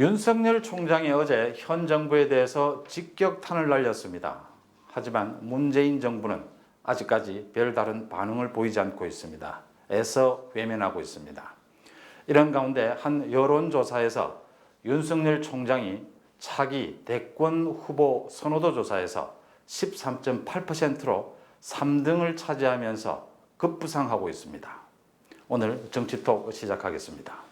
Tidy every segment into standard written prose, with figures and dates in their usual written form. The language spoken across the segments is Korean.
윤석열 총장이 어제 현 정부에 대해서 직격탄을 날렸습니다. 하지만 문재인 정부는 아직까지 별다른 반응을 보이지 않고 있습니다. 애써 외면하고 있습니다. 이런 가운데 한 여론조사에서 윤석열 총장이 차기 대권 후보 선호도 조사에서 13.8%로 3등을 차지하면서 급부상하고 있습니다. 오늘 정치톡 시작하겠습니다.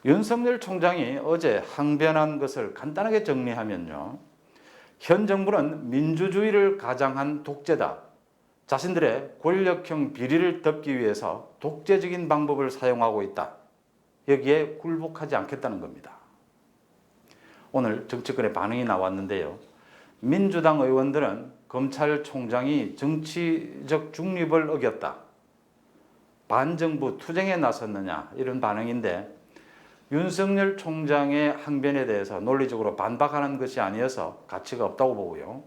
윤석열 총장이 어제 항변한 것을 간단하게 정리하면요. 현 정부는 민주주의를 가장한 독재다. 자신들의 권력형 비리를 덮기 위해서 독재적인 방법을 사용하고 있다. 여기에 굴복하지 않겠다는 겁니다. 오늘 정치권의 반응이 나왔는데요. 민주당 의원들은 검찰총장이 정치적 중립을 어겼다. 반정부 투쟁에 나섰느냐 이런 반응인데 윤석열 총장의 항변에 대해서 논리적으로 반박하는 것이 아니어서 가치가 없다고 보고요.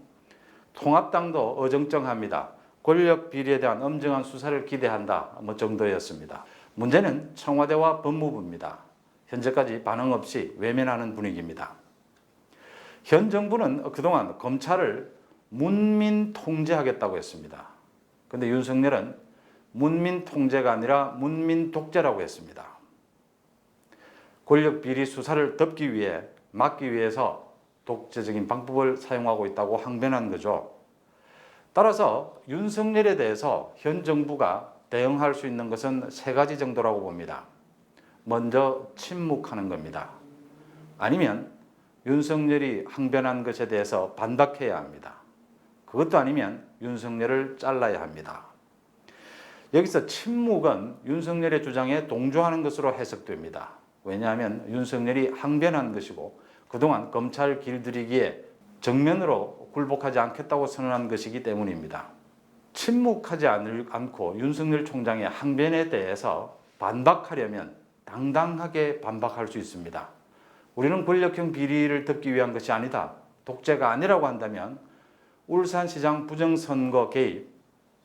통합당도 어정쩡합니다. 권력 비리에 대한 엄정한 수사를 기대한다 정도였습니다. 문제는 청와대와 법무부입니다. 현재까지 반응 없이 외면하는 분위기입니다. 현 정부는 그동안 검찰을 문민 통제하겠다고 했습니다. 그런데 윤석열은 문민 통제가 아니라 문민 독재라고 했습니다. 권력 비리 수사를 덮기 위해 막기 위해서 독재적인 방법을 사용하고 있다고 항변한 거죠. 따라서 윤석열에 대해서 현 정부가 대응할 수 있는 것은 세 가지 정도라고 봅니다. 먼저 침묵하는 겁니다. 아니면 윤석열이 항변한 것에 대해서 반박해야 합니다. 그것도 아니면 윤석열을 잘라야 합니다. 여기서 침묵은 윤석열의 주장에 동조하는 것으로 해석됩니다. 왜냐하면 윤석열이 항변한 것이고 그동안 검찰 길들이기에 정면으로 굴복하지 않겠다고 선언한 것이기 때문입니다. 침묵하지 않고 윤석열 총장의 항변에 대해서 반박하려면 당당하게 반박할 수 있습니다. 우리는 권력형 비리를 덮기 위한 것이 아니다. 독재가 아니라고 한다면 울산시장 부정선거 개입,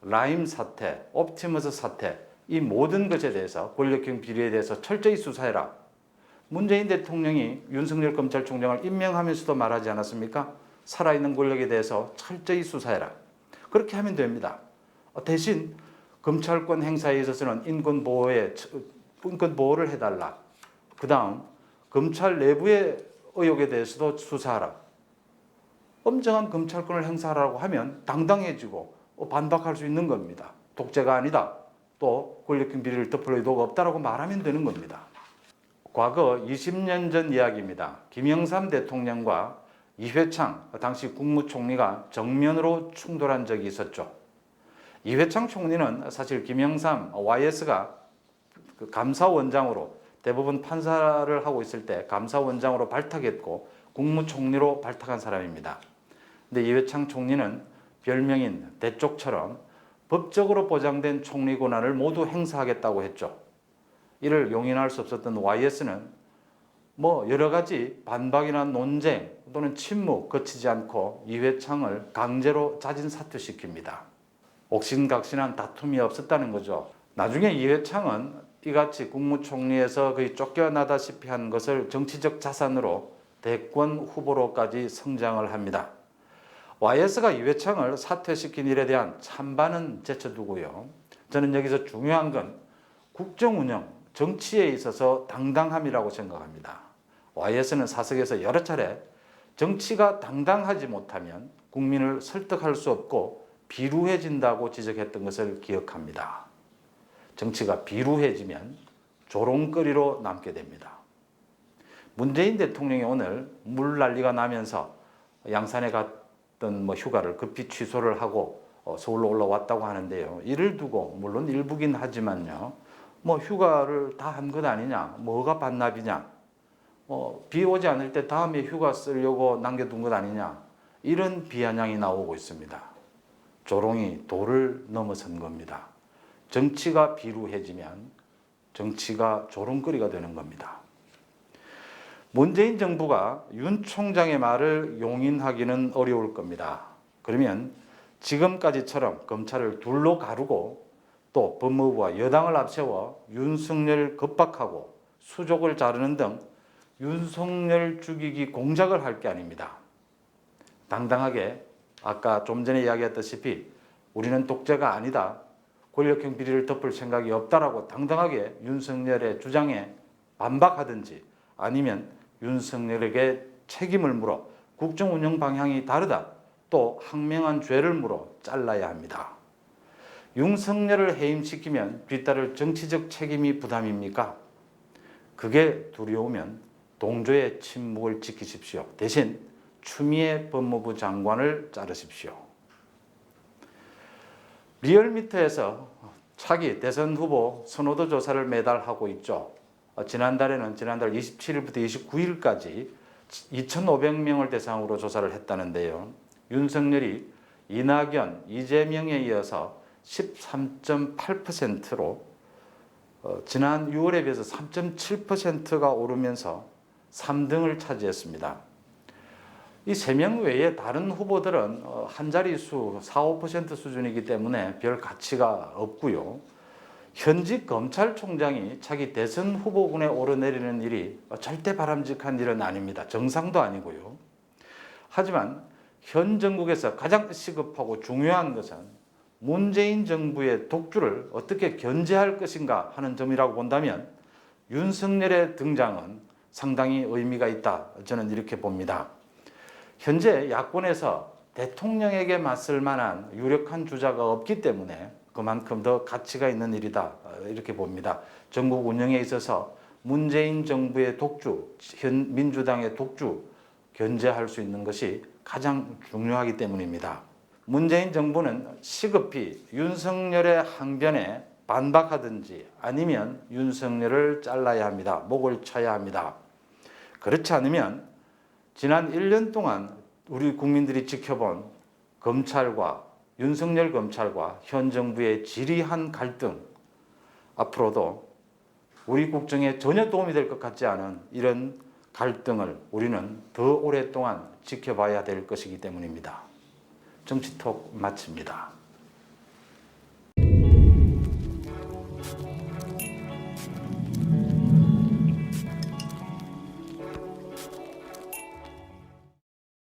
라임 사태, 옵티머스 사태 이 모든 것에 대해서 권력형 비리에 대해서 철저히 수사해라. 문재인 대통령이 윤석열 검찰총장을 임명하면서도 말하지 않았습니까? 살아있는 권력에 대해서 철저히 수사해라. 그렇게 하면 됩니다. 대신 검찰권 행사에 있어서는 인권 보호를 해달라. 그 다음 검찰 내부의 의혹에 대해서도 수사하라. 엄정한 검찰권을 행사하라고 하면 당당해지고 반박할 수 있는 겁니다. 독재가 아니다. 또 권력형 비리를 덮을 의도가 없다라고 말하면 되는 겁니다. 과거 20년 전 이야기입니다. 김영삼 대통령과 이회창 당시 국무총리가 정면으로 충돌한 적이 있었죠. 이회창 총리는 사실 김영삼 YS가 감사원장으로 대법원 판사를 하고 있을 때 감사원장으로 발탁했고 국무총리로 발탁한 사람입니다. 근데 이회창 총리는 별명인 대쪽처럼 법적으로 보장된 총리 권한을 모두 행사하겠다고 했죠. 이를 용인할 수 없었던 YS는 여러 가지 반박이나 논쟁 또는 침묵 거치지 않고 이회창을 강제로 자진 사퇴시킵니다. 옥신각신한 다툼이 없었다는 거죠. 나중에 이회창은 이같이 국무총리에서 거의 쫓겨나다시피 한 것을 정치적 자산으로 대권 후보로까지 성장을 합니다. YS가 이회창을 사퇴시킨 일에 대한 찬반은 제쳐두고요. 저는 여기서 중요한 건 국정운영, 정치에 있어서 당당함이라고 생각합니다. YS는 사석에서 여러 차례 정치가 당당하지 못하면 국민을 설득할 수 없고 비루해진다고 지적했던 것을 기억합니다. 정치가 비루해지면 조롱거리로 남게 됩니다. 문재인 대통령이 오늘 물난리가 나면서 양산에 갔던 휴가를 급히 취소를 하고 서울로 올라왔다고 하는데요. 이를 두고 물론 일부긴 하지만요. 휴가를 다 한 것 아니냐, 뭐가 반납이냐, 비 오지 않을 때 다음에 휴가 쓰려고 남겨둔 것 아니냐, 이런 비아냥이 나오고 있습니다. 조롱이 도를 넘어선 겁니다. 정치가 비루해지면 정치가 조롱거리가 되는 겁니다. 문재인 정부가 윤 총장의 말을 용인하기는 어려울 겁니다. 그러면 지금까지처럼 검찰을 둘로 가르고 또 법무부와 여당을 앞세워 윤석열 겁박하고 수족을 자르는 등 윤석열 죽이기 공작을 할 게 아닙니다. 당당하게 아까 좀 전에 이야기했다시피 우리는 독재가 아니다. 권력형 비리를 덮을 생각이 없다라고 당당하게 윤석열의 주장에 반박하든지 아니면 윤석열에게 책임을 물어 국정 운영 방향이 다르다. 또 항명한 죄를 물어 잘라야 합니다. 윤석열을 해임시키면 뒤따를 정치적 책임이 부담입니까? 그게 두려우면 동조의 침묵을 지키십시오. 대신 추미애 법무부 장관을 자르십시오. 리얼미터에서 차기 대선 후보 선호도 조사를 매달 하고 있죠. 지난달 27일부터 29일까지 2,500명을 대상으로 조사를 했다는데요. 윤석열이 이낙연, 이재명에 이어서 13.8%로 지난 6월에 비해서 3.7%가 오르면서 3등을 차지했습니다. 이 3명 외에 다른 후보들은 한 자릿수 4, 5% 수준이기 때문에 별 가치가 없고요. 현직 검찰총장이 자기 대선 후보군에 오르내리는 일이 절대 바람직한 일은 아닙니다. 정상도 아니고요. 하지만 현 정국에서 가장 시급하고 중요한 것은 문재인 정부의 독주를 어떻게 견제할 것인가 하는 점이라고 본다면 윤석열의 등장은 상당히 의미가 있다. 저는 이렇게 봅니다. 현재 야권에서 대통령에게 맞설 만한 유력한 주자가 없기 때문에 그만큼 더 가치가 있는 일이다. 이렇게 봅니다. 전국 운영에 있어서 문재인 정부의 독주, 현 민주당의 독주 견제할 수 있는 것이 가장 중요하기 때문입니다. 문재인 정부는 시급히 윤석열의 항변에 반박하든지 아니면 윤석열을 잘라야 합니다. 목을 쳐야 합니다. 그렇지 않으면 지난 1년 동안 우리 국민들이 지켜본 검찰과 윤석열 검찰과 현 정부의 지리한 갈등, 앞으로도 우리 국정에 전혀 도움이 될 것 같지 않은 이런 갈등을 우리는 더 오랫동안 지켜봐야 될 것이기 때문입니다. 정치톡 마칩니다.